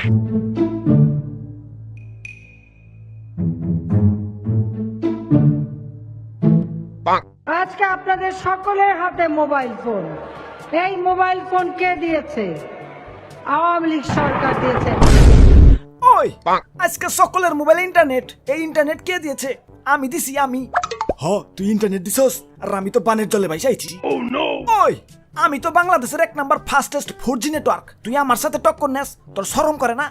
আজকে আপনাদের সকলের হাতে মোবাইল ফোন। এই মোবাইল ফোন কে দিয়েছে? আওয়ামী লীগ সরকার দিয়েছে। ওই আজকে সকলের মোবাইল ইন্টারনেট, এই ইন্টারনেট কে দিয়েছে? আমি দিছি, আমি। হ, তুই ইন্টারনেট দিছস আর আমি তো বানের জলে ভাই চাইছি। ওই আমি তো বাংলাদেশের 1 নাম্বার ফাস্টেস্ট 4G নেটওয়ার্ক, তুই আমার সাথে টক্কর নেস, তোর শরম করে না?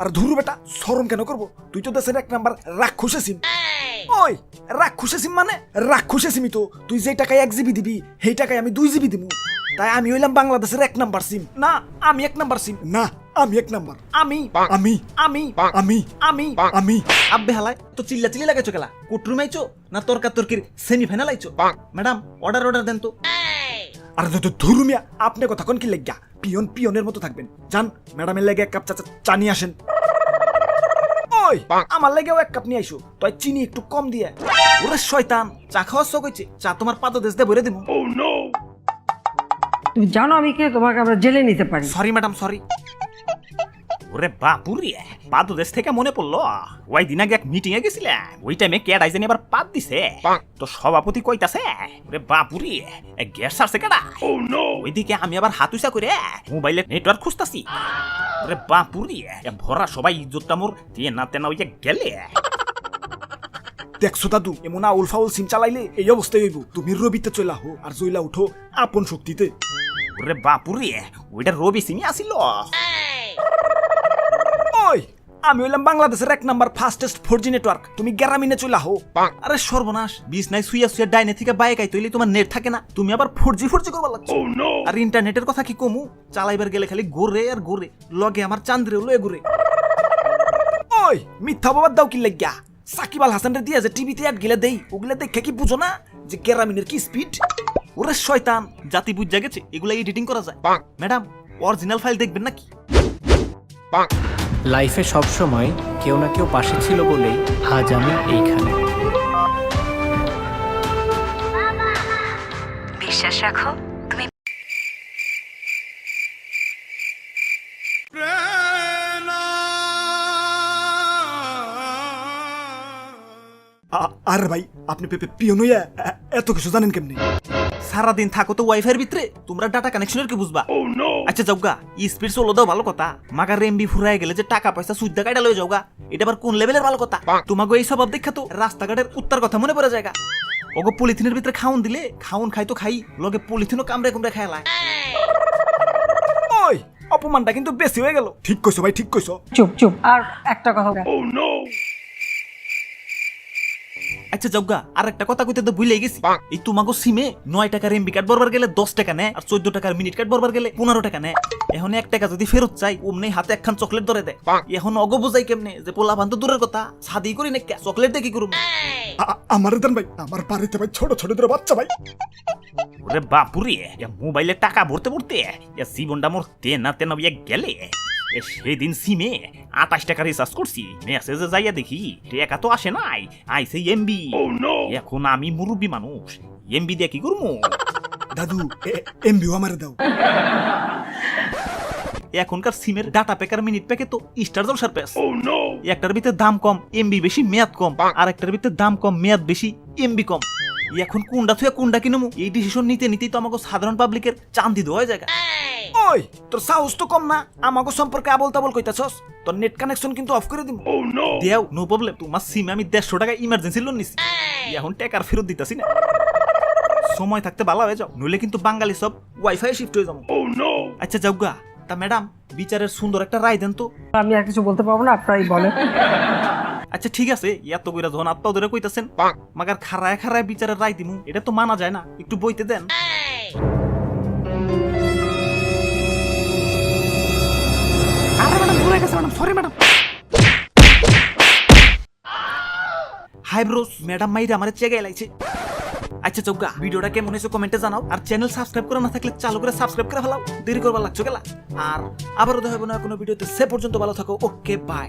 আর ধুরু বেটা, শরম কেন করবো? তুই তো দেশের 1 নাম্বার রাক্ষসে সিম। ওই রাক্ষসে সিম মানে রাক্ষসে সিমই তো। তুই যে টাকায় 1 GB দিবি সেই টাকায় আমি 2 GB দিব। তাই আমি হইলাম বাংলাদেশের 1 নাম্বার সিম। না, আমি 1 নাম্বার সিম না, আমি 1 নাম্বার। আমি আমি আমি আমি আমি আমি আব্বে হালায় তো চিল্লা চিল্লি লাগাইছো কেলা? কোটরুম আইছো না তর্কির সেমিফাইনাল আইছো? ম্যাডাম অর্ডার দেন তো। আরে তো ধুরু মিয়া, আপনি কথা কোন কি লাগিয়া? পিয়নের মতো থাকবেন। যান ম্যাডামের লেগে 1 কাপ চা নিয়ে আসেন। ওই আমার লেগেও 1 কাপ নিয়ে আইসো, তাই চিনি একটু কম দিয়ে। ওরে শয়তান, চা খাওয়ার শখ হইছে? চা তোমার পাদদেশ দিয়ে ভরে দিমু। তুমি জানো আমি কে? তোমাকে আমরা জেলে নিতে পারি। Sorry madam, sorry. ওরে বাপুরে, পাদদেশ থেকে মনে পড়লো, ওই দিন আগে এক মিটিং এ গেছিলাম, ওই টাইমে কেডা জানি আবার পাদ দিছে। তো সভাপতি কইতাছে, ওরে বাপুরে গ্যাস ছাড়ছে কেডা? ওইদিকে আমি আবার হাত উঁচা করে মোবাইলে নেটওয়ার্ক খুঁজতাছি। ওরে বাপুরে ভরা সবাই ইজ্জতটা মোর তেনা ওই গেলে। দেখছো দাদু, এমন আউল ফাউল সিম চালাইলে এই অবস্থায় হইব। তুমি রবিতে চলে আহো আর জইলা উঠো আপন শক্তিতে। ওরে বাপুরে, ওইটা রবি সিমি আসিল। ওই আমি হইলাম বাংলাদেশের 1 নাম্বার ফাস্টেস্ট 4G নেটওয়ার্ক, তুমি গ্রামীণে চলে আহো। আরে সর্বনাশ, বিছনায় শুইয়া ডাইনে থেকে বাইক আইতে হইলে তোমার নেট থাকে না, তুমি আবার 4G করবা লাগছো। আর ইন্টারনেটের কথা কি কমু? চালাইবার গেলে খালি ঘুরে আর ঘুরে, লগে আমার চান্দ্রে লয়ে ঘুরে। ওই মিথ্যা বাবার দাও কি লাগিয়া? সাকিব আল হাসানের দিয়া যে টিভিতে অ্যাড গিলা দেই, ওগুলা দেখে কি বুঝো না যে গ্রামীণের কি স্পিড? ওরে শয়তান, জাতি বুঝা গেছে এগুলা এডিটিং করা যায়। ম্যাডাম অরিজিনাল ফাইল দেখবেন নাকি? লাইফে সব সময় কেউ না কেউ পাশে ছিল বলেই আজ আমি এইখানে। বিশ্বাস রাখো, তুমি আরে ভাই, আপনি পিয়ন হইয়া এত কিছু জানেন কেমনি? সারাদিন থাকো তো ওয়াইফাইয়ের ভিতরে, তোমরা ডাটা কানেকশনের কি বুঝবা? আচ্ছা যাওগা, স্পিড চলো দাও ভালো কথা, মাগার এমবি ফুরাই গেলে যে টাকা পয়সা সুদ্ধা কাটা লয়ে যাওগা, এটা আবার কোন লেভেলের ভালো কথা? তোমাকে এই স্বভাব দেখা তো রাস্তাঘাটের উত্তর কথা মনে পড়ে জায়গা। ওগো পলিথিনের ভিতরে খাউন দিলে খাউন খাই তো খাই, লগে পলিথিনও কামড়ে কামড়ে খাইলায়। ওই অপমানটা কিন্তু বেশি হয়ে গেল। ঠিক কইছো ভাই, ঠিক কইছো। চুপ চুপ, আর একটা কথা। আচ্ছা যাওগা, আর একটা কথা কইতে তো ভুলে গেছি, এই তোমাকে সিমে 9 টাকার এমবি কার্ড বরবার গেলে 10 টাকা নেয়, আর 14 টাকার মিনিট কার্ড বরবার গেলে 15 টাকা নেয়। এখন 1 টাকা যদি ফেরত চাই, অমনি হাতে একখান চকলেট ধরে দেয়। এখন অগো বুঝাই কেমনে যে পোলা ভান তো দূরের কথা, ছাদি করি না চকলেট দিয়ে কি করুম? আমার দেন ভাই, আমার বাড়িতে ভাই ছোট ছোট বাচ্চা ভাই। ওরে বাপুরে, মোবাইলে টাকা ভরতে ভরতে জীবনটা মোর তেনা গেলে। সেদিন সিমে 28 টাকা রিচার্জ করছি, মেসেজে যাইয়া দেখি টাকা তো আসে নাই, আইছে এমবি। এখন আমি মুরব্বী মানুষ, এমবি দিয়ে কি করবো? দাদু এমবিও আমারে দাও। এখনকার সিমের ডাটা প্যাক আর মিনিট প্যাকে তো স্টার জলসার প্যাস। একটার ভিতরে দাম কম, এমবি বেশি, মেয়াদ কম, আর একটার ভিতরে দাম কম, মেয়াদ বেশি, এমবি কম। এখন কোনটা থুয়া কোনটা কিনবো, এই ডিসিশন নিতেই তো আমাকে সাধারণ পাবলিকের চান্দি দেওয়া জায়গা। ওই তোর সাহস তো কম না, আমাকে সম্পর্কে আবল তাবল কইতাছস? তোর নেট কানেকশন কিন্তু অফ করে দিব। দেও, নো প্রবলেম। তোমার সিমে আমি 150 টাকা ইমার্জেন্সি লোন নিছি, এখন টাকার ফেরত দিতাছি না। সময় থাকতে ভালো হয়ে যাও, নইলে কিন্তু বাঙালি সব ওয়াইফাই শিফট হয়ে যাবো। আচ্ছা যাওগা, তা ম্যাডাম বিচারের সুন্দর একটা রায় দেন তো। আমি আর কিছু বলতে পারবো না, আপনারাই বলেন। আচ্ছা ঠিক আছে, এত কইরা যখন আত্মা ধরে কইতাছেন, মাগার খারায় খারায় বিচারের রায় দিমু, এটা তো মানা যায় না, একটু বইতে দেন। আরে ম্যাডাম ভুলে গেছে madam, sorry madam. Hi bros, madam মাইরে আমারে চেগে লাইছে। আচ্ছা চৌকা, ভিডিওটা কেমন হয়েছে কমেন্টে জানাও, আর চ্যানেল সাবস্ক্রাইব করা না থাকলে চালু করে সাবস্ক্রাইব করে ফেলাও, দেরি করবার লাগছো গেলা। আর আবারও দেখা হবে না কোনো ভিডিওতে, সে পর্যন্ত ভালো থাকো, ওকে বাই।